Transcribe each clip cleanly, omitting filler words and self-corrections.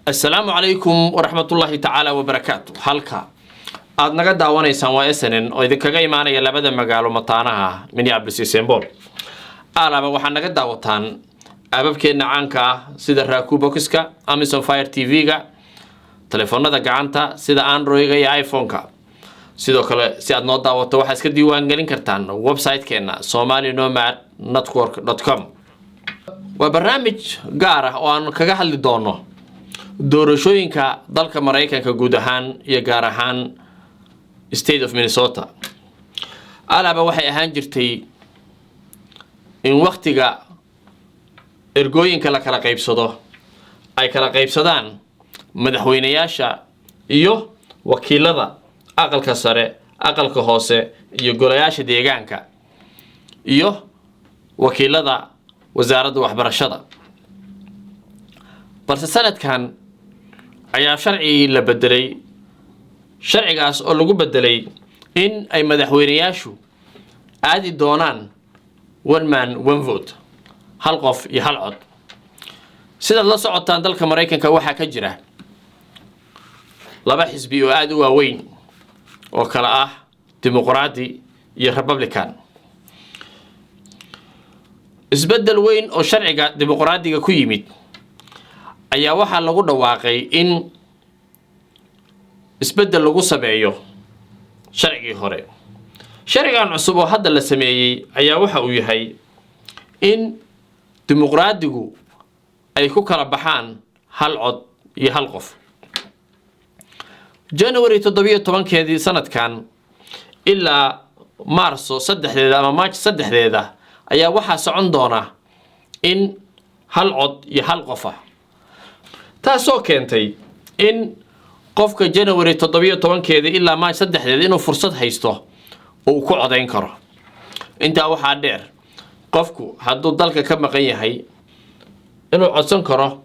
السلام عليكم ورحمة الله تعالى وبركاته. halka aad naga daawanaysaan waa SNN oo idinkaga imaanaya labada magaalo mataanaha Minneapolis iyo St. Paul. Alaba waxaan naga daawataan ababkeena caanka ah sida Roku Boxka, Amazon Fire TV-ga, telefoonada gacanta sida Android-ga iyo iPhone-ka. sidoo kale si aad noo daawato waxaad iska diiwaan gelin kartaan website-keena somalinomadnetwork.com. waa barnaamij gaar ah oo aan kaga hadli doono doorashooyinka dalka Mareykanka guud ahaan iyo gaar ahaan state of Minnesota. alaba waxay ahaan jirtay in waqtiga ergooyinka la kala qaybsado ay kala qaybsadaan madaxweynayaasha iyo wakiilada aqalka sare, aqalka hoose iyo golayaasha deegaanka iyo wakiilada wasaaradda waxbarashada. balse sanadkan ayaa sharci la bedelay, sharcigaas oo lagu bedelay in ay madaxweynayaashu aadi doonaan one man one vote, hal qof iyo hal cod. sidaad la socotaan dalka Mareykanka waxaa ka jira laba xisbi oo aad u waaweyn oo kala ah Dimuqraadi iyo Republican. isbedel weyn oo sharciga Dimuqraadiga ku yimid ayaa waxaa lagu dhawaaqay in isbedel lagu sameeyo sharcigii hore. sharcigan cusub oo hadda la sameeyay ayaa waxa uu yahay in Dimuqraadigu ay ku kala baxaan hal cod iyo hal qof. January 17keedii sanadkan ilaa Maarso 3deeda ama March 3deeda ayaa waxaa socon doona in hal cod iyo hal qof ah. taasoo keentay in qofka January 17keedii ilaa March 3deeda inuu fursad haysto oo uu ku codeyn karo. intaa waxaa dheer qofku hadduu dalka ka maqan yahay inuu codsan karo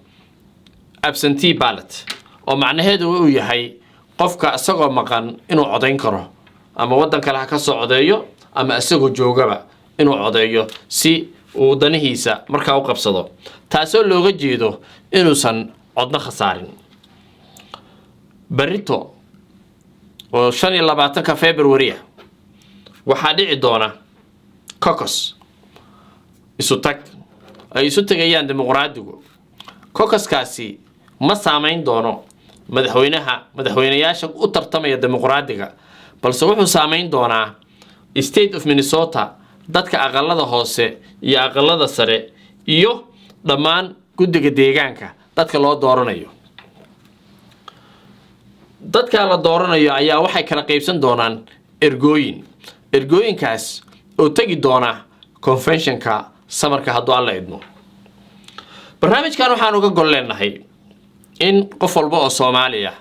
absentee ballot oo macnaheedu uu yahay qofka asagoo maqan inuu codeyn karo ama wadan kale ha ka soo codeeyo ama asagoo joogaba inuu codeeyo si uu danihiisa markaa u qabsado, taasoo looga jeedo inuusan codna khasaarin. barito oo 25 February waxaa dhici doona caucus isu tag ay isu tagayaan Dimuqraadigu. caucuskaasi ma saameyn doono madaxweynayaasha u tartamaya Dimuqraadiga, balse wuxuu saameyn doonaa state of Minnesota, dadka aqalada hoose iyo aqalada sare iyo dhammaan guddiga deegaanka dadka loo dooranayo. dadka la dooranayo ayaa waxay kala qaybsan doonaan ergooyinkaas oo tagi doona conventionka samarka hadduu alla idmo. barnaamijkan waxaan uga gol leenahay in qof walba oo Soomaali ah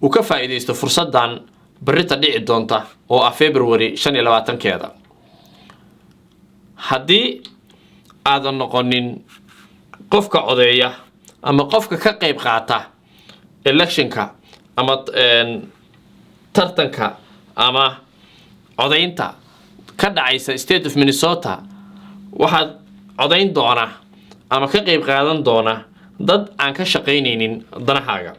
uu ka faa'iideysto fursadan barita dhici doonta oo ah February 25keeda. haddii aadan noqonin qofka codeeya ama qofka ka qayb qaata electionka ama tartanka ama codeynta ka dhacaysa state of Minnesota, waxaad codeyn doona ama ka qayb qaadan doona dad aan ka shaqaynaynin danahaaga.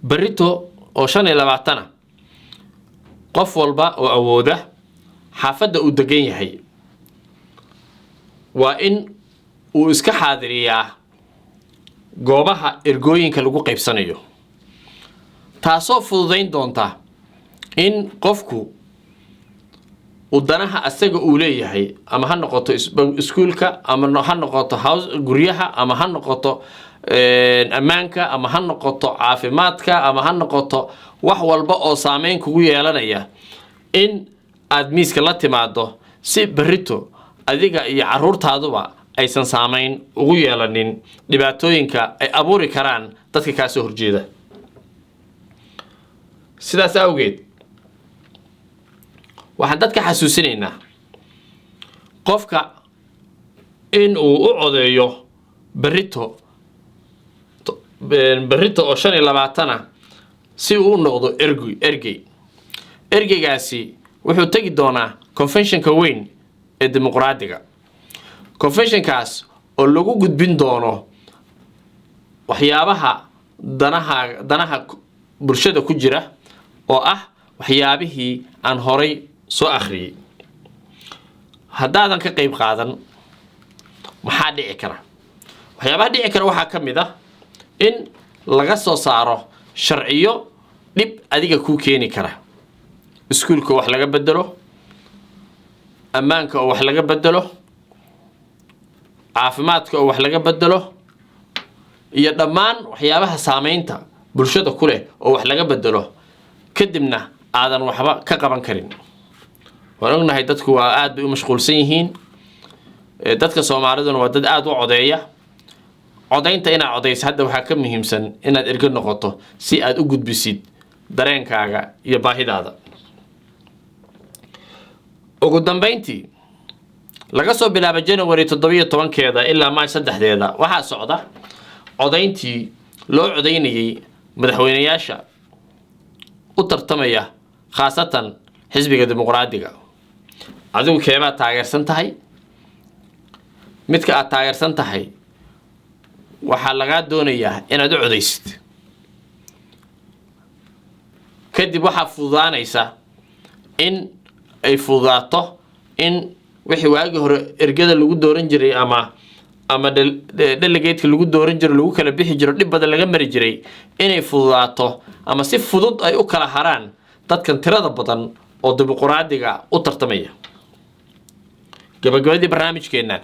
barito oo 25 qof walba oo awooda xaafadda uu degan yahay waa in uu iska xaadiriyaa goobaha ergooyinka lagu qaybsanayo, taasoo fududeyn doonta in qofku uu danaha asaga uu leeyahay ama ha noqoto iskuulka ama ha noqoto guryaha ama ha noqoto ammaanka ama ha noqoto caafimaadka ama ha noqoto wax walba oo saameyn kugu yeelanaya in aad miiska la timaado si barito adiga iyo caruurtaaduba aysan saameyn ugu yeelanin dhibaatooyinka ay abuuri karaan dadka ka soo horjeeda. sidaas awgeed waxaan dadka xasuusinaynaa qofka in uu u codeeyo barito oo 25 si uu u noqdo ergeygaasi wuxuu tagi doonaa conventionka weyn ee Dimuqraadiga. conventionkaas oo lagu gudbin doono waxyaabaha danaha bulshada ku jira oo ah waxyaabihii aan horay soo akhriyay. haddaadan ka qayb qaadan maxaa dhici kara? waxyaabaha dhici kara waxaa ka mid ah in laga soo saaro sharciyo dhib adiga kuu keeni kara. iskuulka wax laga bedelo, ammaanka oo wax laga bedelo, caafimaadka oo wax laga bedelo, iyo dhammaan waxyaabaha saamaynta bulshada ku leh oo wax laga bedelo, kadibna aadan waxba ka qaban karin. waan ognahay dadku waa aad bay u mashquulsan yihiin. dadka Soomaaliduna waa dad aad u codeeya. codaynta inaad codayso hadda waxaa ka muhiimsan inaad ergo noqoto si aad u gudbisid dareenkaaga iyo baahidaada. ugu dambeyntii laga soo bilaabo January 17keeda ilaa March 3deeda waxaa socda codayntii loo codaynayay madaxweynayaasha u tartamaya khaasatan xisbiga dimuqraadiga. adigu keebaa taageersan tahay? midka aad taageersan tahay waxaa laga doonayaa inaad u codaysid. kadib waxaa fududaanaysa in ay fududaato in wixii waagi hore ergada lagu dooran jiray ama delegate-ka lagu dooran jiray lagu kala bixi jiro dhib badan laga mari jiray inay fududaato ama si fudud ay u kala haraan dadkan tirada badan oo dimuqraadiga u tartamaya. gabagabadii barnaamijkeena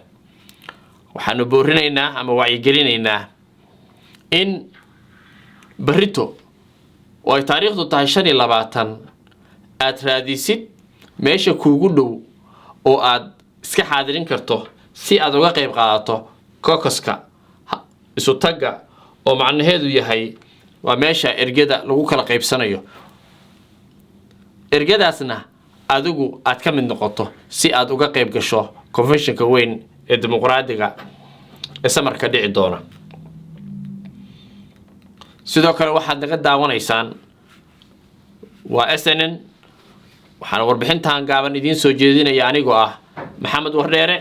waxaanu boorinaynaa ama wacyigelinaynaa in barito oo ay taariikhdu tahay 25 aad raadisid meesha kuugu dhow oo aad iska xaadirin karto si aad uga qayb qaadato caucus-ka isu tagga oo macnaheedu yahay waa meesha ergada lagu kala qaybsanayo. ergadaasna adigu aad ka mid noqoto si aad uga qayb gasho convention-ka weyn ee dimuqraadiga ee samarka dhici doona. sidoo kale waxaad naga daawanaysaan waa SNN. waxaan warbixintan gaaban idiin soo jeedinaya anigoo ah Maxamed Wardheere.